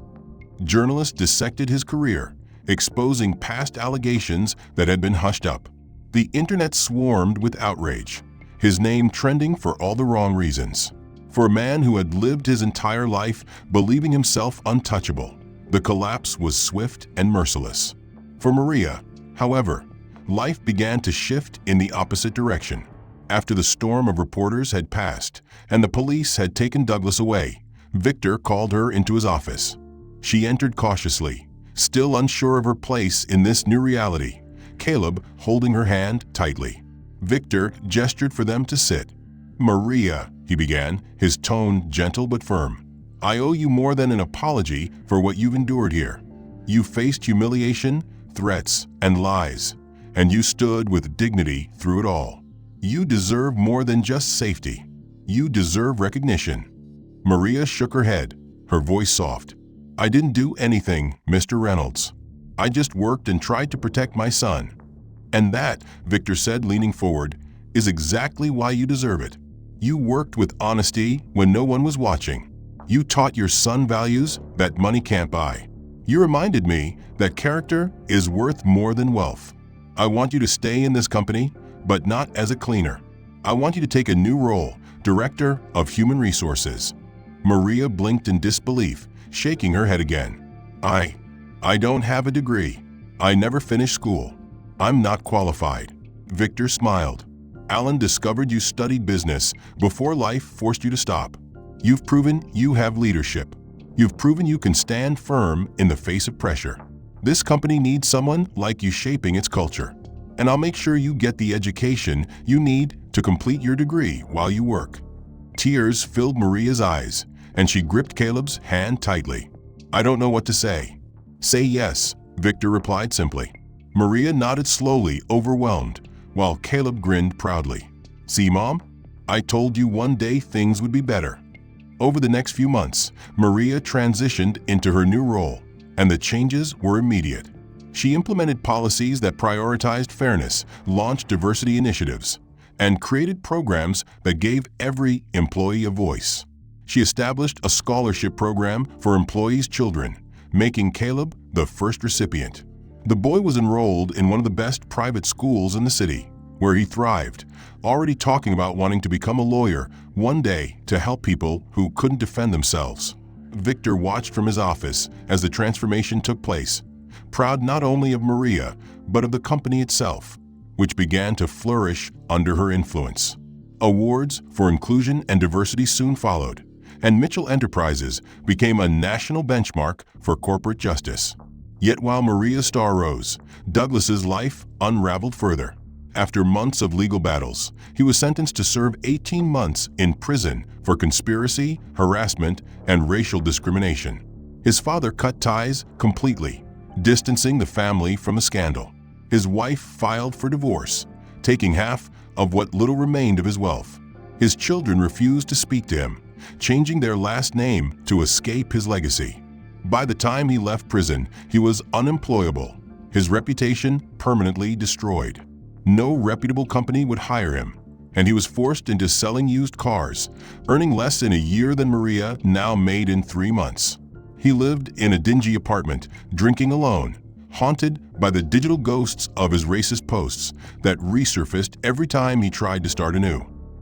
Journalists dissected his career, exposing past allegations that had been hushed up. The internet swarmed with outrage, his name trending for all the wrong reasons. For a man who had lived his entire life believing himself untouchable, the collapse was swift and merciless. For Maria, however, life began to shift in the opposite direction. After the storm of reporters had passed and the police had taken Douglas away, Victor called her into his office. She entered cautiously, still unsure of her place in this new reality, Caleb holding her hand tightly. Victor gestured for them to sit. "Maria," he began, his tone gentle but firm. "I owe you more than an apology for what you've endured here. You faced humiliation, threats, and lies, and you stood with dignity through it all. You deserve more than just safety. You deserve recognition." Maria shook her head, her voice soft. "I didn't do anything, Mr. Reynolds. I just worked and tried to protect my son." "And that," Victor said, leaning forward, "is exactly why you deserve it. You worked with honesty when no one was watching. You taught your son values that money can't buy. You reminded me that character is worth more than wealth. I want you to stay in this company, but not as a cleaner. I want you to take a new role, Director of Human Resources." Maria blinked in disbelief, shaking her head again. I don't have a degree. I never finished school. I'm not qualified." Victor smiled. "Alan discovered you studied business before life forced you to stop. You've proven you have leadership. You've proven you can stand firm in the face of pressure. This company needs someone like you shaping its culture. And I'll make sure you get the education you need to complete your degree while you work." Tears filled Maria's eyes, and she gripped Caleb's hand tightly. "I don't know what to say." "Say yes," Victor replied simply. Maria nodded slowly, overwhelmed, while Caleb grinned proudly. "See, Mom? I told you one day things would be better." Over the next few months, Maria transitioned into her new role, and the changes were immediate. She implemented policies that prioritized fairness, launched diversity initiatives, and created programs that gave every employee a voice. She established a scholarship program for employees' children, making Caleb the first recipient. The boy was enrolled in one of the best private schools in the city, where he thrived, already talking about wanting to become a lawyer one day to help people who couldn't defend themselves. Victor watched from his office as the transformation took place, proud not only of Maria, but of the company itself, which began to flourish under her influence. Awards for inclusion and diversity soon followed, and Mitchell Enterprises became a national benchmark for corporate justice. Yet while Maria's star rose, Douglas's life unraveled further. After months of legal battles, he was sentenced to serve 18 months in prison for conspiracy, harassment, and racial discrimination. His father cut ties completely, distancing the family from the scandal. His wife filed for divorce, taking half of what little remained of his wealth. His children refused to speak to him, changing their last name to escape his legacy. By the time he left prison, he was unemployable, his reputation permanently destroyed. No reputable company would hire him, and he was forced into selling used cars, earning less in a year than Maria now made in 3 months. He lived in a dingy apartment, drinking alone, haunted by the digital ghosts of his racist posts that resurfaced every time he tried to start anew.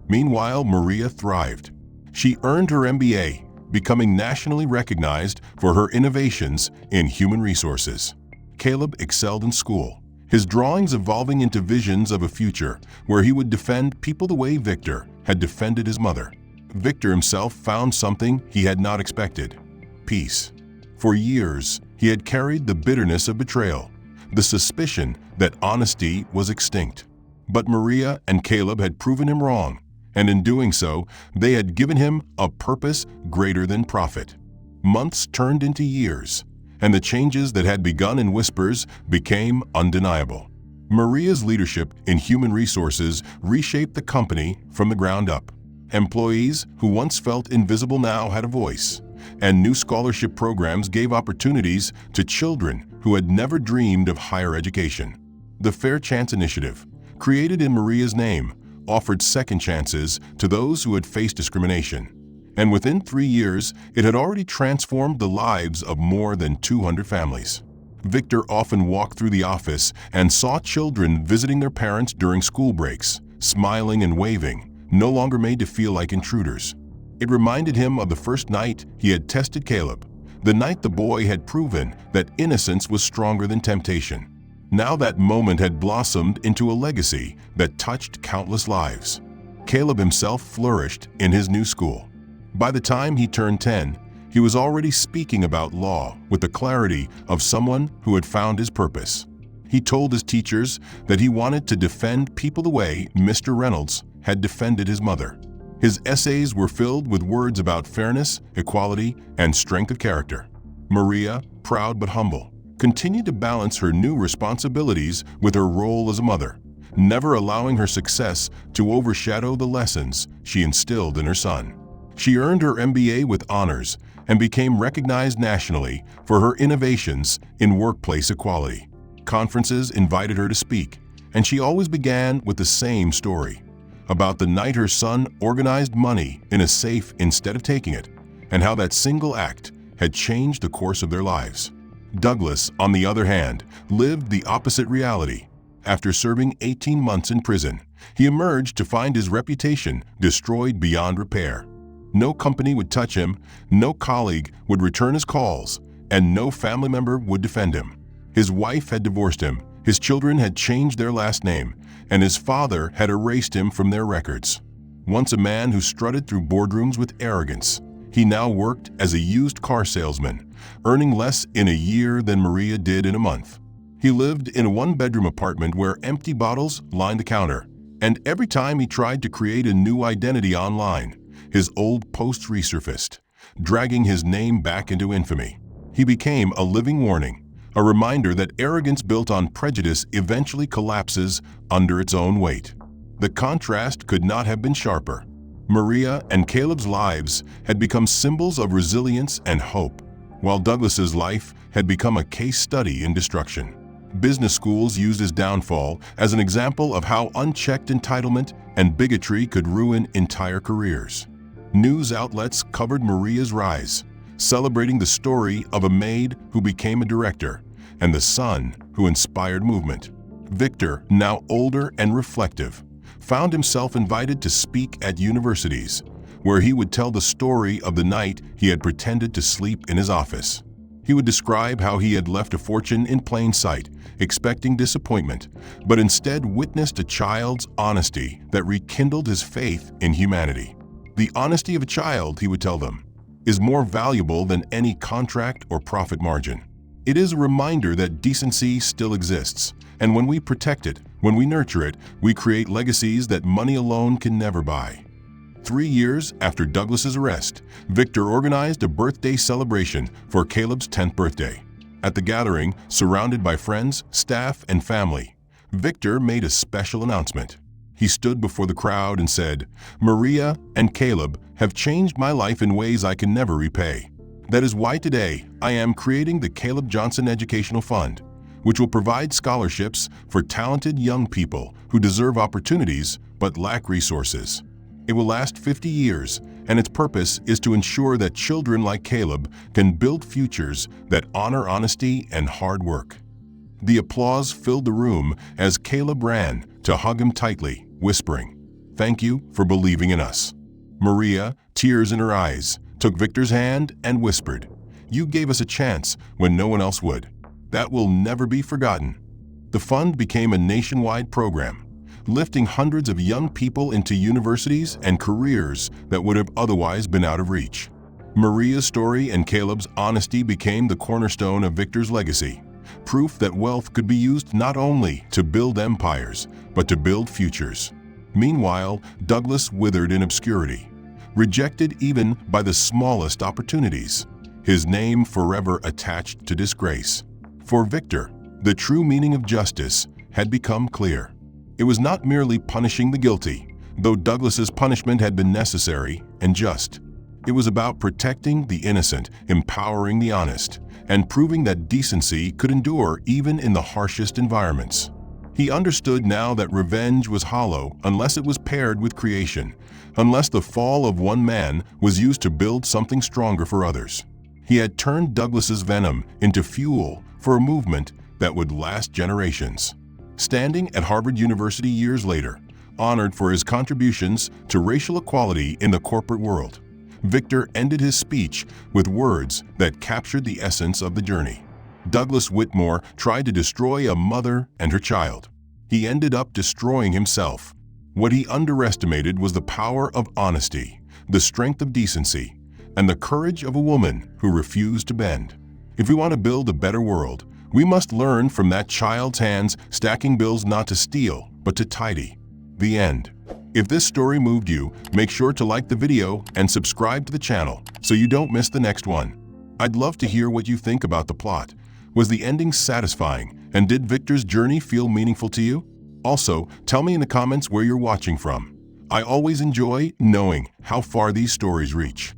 Meanwhile, Maria thrived. She earned her MBA, becoming nationally recognized for her innovations in human resources. Caleb excelled in school, his drawings evolving into visions of a future where he would defend people the way Victor had defended his mother. Victor himself found something he had not expected: peace. For years, he had carried the bitterness of betrayal, the suspicion that honesty was extinct. But Maria and Caleb had proven him wrong, and in doing so, they had given him a purpose greater than profit. Months turned into years, and the changes that had begun in whispers became undeniable. Maria's leadership in human resources reshaped the company from the ground up. Employees who once felt invisible now had a voice, and new scholarship programs gave opportunities to children who had never dreamed of higher education. The Fair Chance Initiative, created in Maria's name, offered second chances to those who had faced discrimination. And within 3 years, it had already transformed the lives of more than 200 families. Victor often walked through the office and saw children visiting their parents during school breaks, smiling and waving, no longer made to feel like intruders. It reminded him of the first night he had tested Caleb, the night the boy had proven that innocence was stronger than temptation. Now that moment had blossomed into a legacy that touched countless lives. Caleb himself flourished in his new school. By the time he turned 10, he was already speaking about law with the clarity of someone who had found his purpose. He told his teachers that he wanted to defend people the way Mr. Reynolds had defended his mother. His essays were filled with words about fairness, equality, and strength of character. Maria, proud but humble, continued to balance her new responsibilities with her role as a mother, never allowing her success to overshadow the lessons she instilled in her son. She earned her MBA with honors and became recognized nationally for her innovations in workplace equality. Conferences invited her to speak, and she always began with the same story about the night her son organized money in a safe instead of taking it, and how that single act had changed the course of their lives. Douglas, on the other hand, lived the opposite reality. After serving 18 months in prison, he emerged to find his reputation destroyed beyond repair. No company would touch him, no colleague would return his calls, and no family member would defend him. His wife had divorced him, his children had changed their last name, and his father had erased him from their records. Once a man who strutted through boardrooms with arrogance, he now worked as a used car salesman, earning less in a year than Maria did in a month. He lived in a one-bedroom apartment where empty bottles lined the counter, and every time he tried to create a new identity online, his old posts resurfaced, dragging his name back into infamy. He became a living warning, a reminder that arrogance built on prejudice eventually collapses under its own weight. The contrast could not have been sharper. Maria and Caleb's lives had become symbols of resilience and hope, while Douglas's life had become a case study in destruction. Business schools used his downfall as an example of how unchecked entitlement and bigotry could ruin entire careers. News outlets covered Maria's rise, celebrating the story of a maid who became a director and the son who inspired movement. Victor, now older and reflective, found himself invited to speak at universities, where he would tell the story of the night he had pretended to sleep in his office. He would describe how he had left a fortune in plain sight, expecting disappointment, but instead witnessed a child's honesty that rekindled his faith in humanity. The honesty of a child, he would tell them, is more valuable than any contract or profit margin. It is a reminder that decency still exists, and when we protect it, when we nurture it, we create legacies that money alone can never buy. 3 years after Douglas's arrest, Victor organized a birthday celebration for Caleb's 10th birthday. At the gathering, surrounded by friends, staff, and family, Victor made a special announcement. He stood before the crowd and said, "Maria and Caleb have changed my life in ways I can never repay. That is why today I am creating the Caleb Johnson Educational Fund, which will provide scholarships for talented young people who deserve opportunities but lack resources. It will last 50 years, and its purpose is to ensure that children like Caleb can build futures that honor honesty and hard work." The applause filled the room as Caleb ran to hug him tightly, whispering, "Thank you for believing in us." Maria, tears in her eyes, took Victor's hand and whispered, "You gave us a chance when no one else would. That will never be forgotten." The fund became a nationwide program, lifting hundreds of young people into universities and careers that would have otherwise been out of reach. Maria's story and Caleb's honesty became the cornerstone of Victor's legacy, proof that wealth could be used not only to build empires, but to build futures. Meanwhile, Douglas withered in obscurity, rejected even by the smallest opportunities, his name forever attached to disgrace. For Victor, the true meaning of justice had become clear. It was not merely punishing the guilty, though Douglas's punishment had been necessary and just. It was about protecting the innocent, empowering the honest, and proving that decency could endure even in the harshest environments. He understood now that revenge was hollow unless it was paired with creation, unless the fall of one man was used to build something stronger for others. He had turned Douglas's venom into fuel for a movement that would last generations. Standing at Harvard University years later, honored for his contributions to racial equality in the corporate world, Victor ended his speech with words that captured the essence of the journey. Douglas Whitmore tried to destroy a mother and her child. He ended up destroying himself. What he underestimated was the power of honesty, the strength of decency, and the courage of a woman who refused to bend. If we want to build a better world, we must learn from that child's hands, stacking bills not to steal, but to tidy. The end. If this story moved you, make sure to like the video and subscribe to the channel so you don't miss the next one. I'd love to hear what you think about the plot. Was the ending satisfying, and did Victor's journey feel meaningful to you? Also, tell me in the comments where you're watching from. I always enjoy knowing how far these stories reach.